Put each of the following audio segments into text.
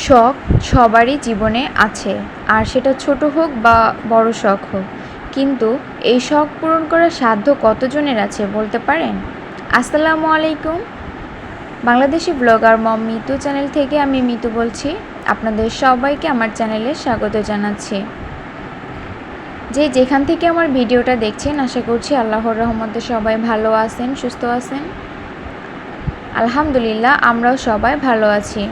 শখ সবারই জীবনে আছে, আর সেটা ছোট হোক বা বড় শখ হোক, কিন্তু এই শখ পূরণ করার সাধ্য কতজনের আছে বলতে পারেন? আসসালামু আলাইকুম। বাংলাদেশি ব্লগার মম মিতু চ্যানেল থেকে আমি মিতু বলছি। আপনাদের সবাইকে আমার চ্যানেলে স্বাগত জানাচ্ছি। যেখান থেকে আমার ভিডিওটা দেখছেন, আশা করছি আল্লাহর রহমতে সবাই ভালো আছেন, সুস্থ আছেন। আলহামদুলিল্লাহ, আমরাও সবাই ভালো আছি।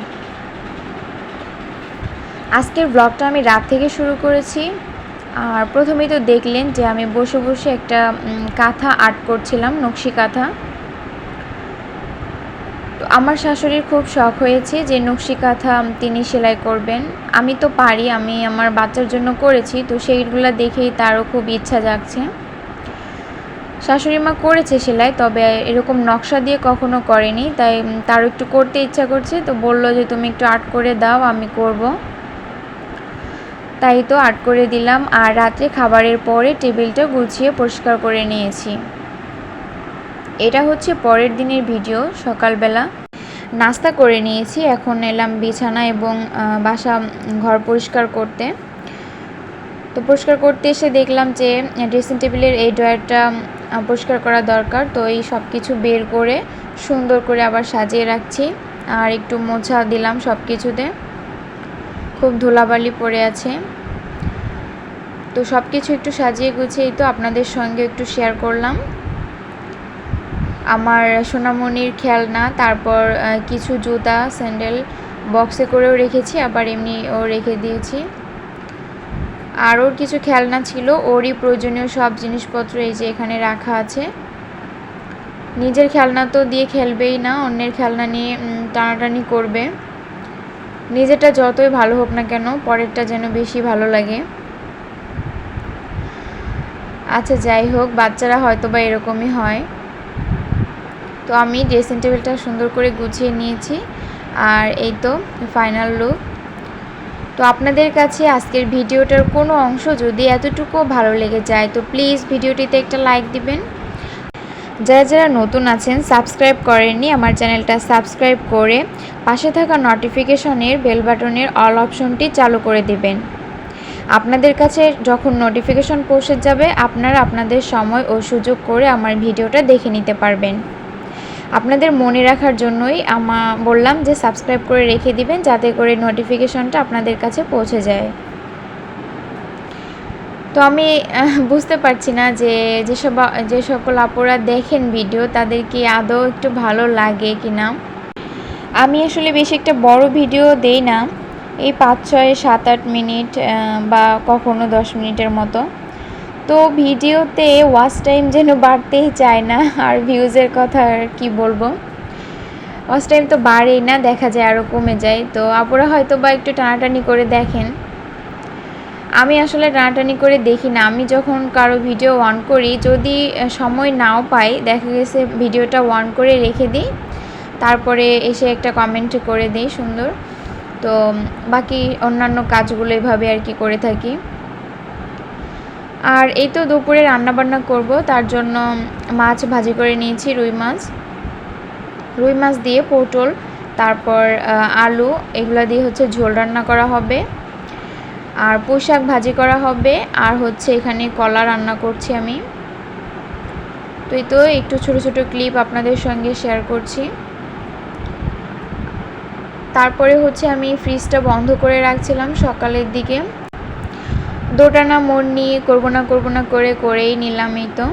আজকের ব্লগটা আমি রাত থেকে শুরু করেছি। আর প্রথমেই তো দেখলেন যে আমি বসে বসে একটা কাঁথা আর্ট করছিলাম, নকশি কাঁথা। তো আমার শাশুড়ির খুব শখ হয়েছে যে নকশি কাঁথা তিনি সেলাই করবেন। আমি তো পারি, আমি আমার বাচ্চার জন্য করেছি, তো সেইগুলো দেখেই তারও খুব ইচ্ছা জাগছে। শাশুড়ি মা করেছে সেলাই, তবে এরকম নকশা দিয়ে কখনো করেনি, তাই তারও একটু করতে ইচ্ছা করছে। তো বললো যে তুমি একটু আর্ট করে দাও, আমি করব। তাই তো আর্ট করে দিলাম। আর রাত্রে খাবারের পরে টেবিলটা গুছিয়ে পরিষ্কার করে নিয়েছি। এটা হচ্ছে পরের দিনের ভিডিও। সকালবেলা নাস্তা করে নিয়েছি, এখন এলাম বিছানা এবং বাসা ঘর পরিষ্কার করতে। তো পরিষ্কার করতে এসে দেখলাম যে ড্রেসিং টেবিলের এই ড্রয়ারটা পরিষ্কার করা দরকার। তো এই সব কিছু বের করে সুন্দর করে আবার সাজিয়ে রাখছি। আর একটু মোছা দিলাম সব কিছুতে, খুব ধুলাবালি পড়ে আছে। তো সব কিছু একটু সাজিয়ে গুছিয়েই তো আপনাদের সঙ্গে একটু শেয়ার করলাম। আমার সোনামণির খেলনা, তারপর কিছু জুতা স্যান্ডেল বক্সে করেও রেখেছি, আবার এমনিও রেখে দিয়েছি। আর ওর কিছু খেলনা ছিল, ওরই প্রয়োজনীয় সব জিনিসপত্র এই যে এখানে রাখা আছে। নিজের খেলনা তো দিয়ে খেলবেই না, অন্যের খেলনা নিয়ে টানাটানি করবে। নিজেরটা যতই ভালো হোক না কেন, পরেরটা যেন বেশি ভালো লাগে। আচ্ছা, যাই হোক, বাচ্চারা হয়তো বা এরকমই হয়। তো আমি ড্রেসিং টেবিলটা সুন্দর করে গুছিয়ে নিয়েছি, আর এই তো ফাইনাল লুক। তো আপনাদের কাছে আজকের ভিডিওটার কোনো অংশ যদি এতটুকু ভালো লেগে যায়, তো প্লিজ ভিডিওটিতে একটা লাইক দিবেন। যারা যারা নতুন আছেন, সাবস্ক্রাইব করেননি, আমার চ্যানেলটা সাবস্ক্রাইব করে পাশে থাকা নোটিফিকেশনের বেল বাটনের অল অপশনটি চালু করে দেবেন। আপনাদের কাছে যখন নোটিফিকেশন পৌঁছে যাবে, আপনারা আপনাদের সময় ও সুযোগ করে আমার ভিডিওটা দেখে নিতে পারবেন। আপনাদের মনে রাখার জন্যই বললাম যে সাবস্ক্রাইব করে রেখে দিবেন, যাতে করে নোটিফিকেশনটা আপনাদের কাছে পৌঁছে যায়। তো আমি বুঝতে পারছি না যে যে সকল আপুরা দেখেন ভিডিও, তাদের কি আদৌ একটু ভালো লাগে কি না। আমি আসলে বেশি একটা বড় ভিডিও দেই না, এই 5, 6, 7, 8 মিনিট বা কখনো 10 মিনিটের মতো। তো ভিডিওতে ওয়াচ টাইম যেন বাড়তেই চায় না, আর ভিউজের কথা আর কি বলবো। ওয়াচ টাইম তো বাড়েই না, দেখা যায় আরও কমে যায়। তো আপুরা হয়তো বা একটু টানাটানি করে দেখেন, আমি আসলে টানাটানি করে দেখি না। আমি যখন কারো ভিডিও অন করি, যদি সময় নাও পাই, দেখা গেছে ভিডিওটা অন করে রেখে দিই, তারপরে এসে একটা কমেন্ট করে দিই সুন্দর। তো বাকি অন্যান্য কাজগুলো এভাবে আর কি করে থাকি। আর এই তো দুপুরে রান্নাবান্না করব, তার জন্য মাছ ভাজি করে নিয়েছি, রুই মাছ দিয়ে পটল, তারপর আলু, এগুলো দিয়ে হচ্ছে ঝোল রান্না করা হবে। আর পুঁই শাক ভাজি করা হবে, আর হচ্ছে এখানে কলা রান্না করছি আমি। তো এই তো একটু ছোট ছোট ক্লিপ আপনাদের সঙ্গে শেয়ার করছি। তারপরে হচ্ছে আমি ফ্রিজটা বন্ধ করে রাখছিলাম সকালের দিকে। দোটানা মোড় নিয়ে করবো না করেই নিলাম। এই তো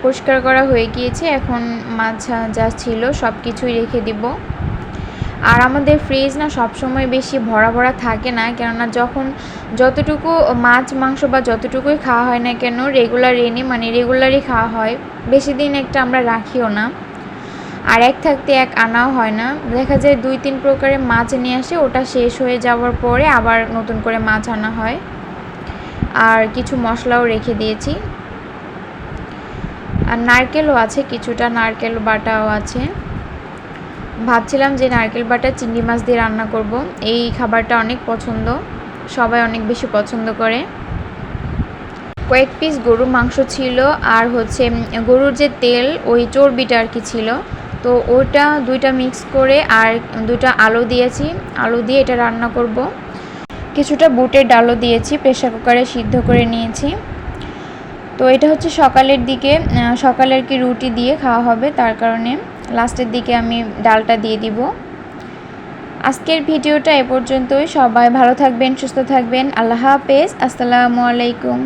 পরিষ্কার করা হয়ে গিয়েছে, এখন মাছ যা ছিল সব কিছুই রেখে দিব। আর আমাদের ফ্রিজ না সবসময় বেশি ভরা থাকে না, কেননা যতটুকু মাছ মাংস বা যতটুকুই খাওয়া হয় না কেন, রেগুলারই খাওয়া হয়। বেশি দিন একটা আমরা রাখিও না, আর এক থাকতে এক আনাও হয় না। দেখা যায় 2-3 প্রকারের মাছ নিয়ে আসে, ওটা শেষ হয়ে যাওয়ার পরে আবার নতুন করে মাছ আনা হয়। আর কিছু মশলাও রেখে দিয়েছি, আর নারকেলও আছে, কিছুটা নারকেল বাটাও আছে। ভাবছিলাম যে নারকেল বাটা চিংড়ি মাছ দিয়ে রান্না করব। এই খাবারটা অনেক পছন্দ, সবাই অনেক বেশি পছন্দ করে। কয়েক পিস গরুর মাংস ছিল, আর হচ্ছে গরুর যে তেল, ওই চর্বিটা আর কি ছিল, তো ওটা দুইটা মিক্স করে আর দুইটা আলু দিয়েছি, আলু দিয়ে এটা রান্না করব। কিছুটা বুটের ডালও দিয়েছি, প্রেসার কুকারে সিদ্ধ করে নিয়েছি। তো এটা হচ্ছে সকালের দিকে, সকালে আর কি রুটি দিয়ে খাওয়া হবে, তার কারণে লাস্টের দিকে আমি ডালটা দিয়ে দিব। আজকের ভিডিওটা এ পর্যন্তই। সবাই ভালো থাকবেন, সুস্থ থাকবেন। আল্লাহ হাফেজ। আসসালামু আলাইকুম।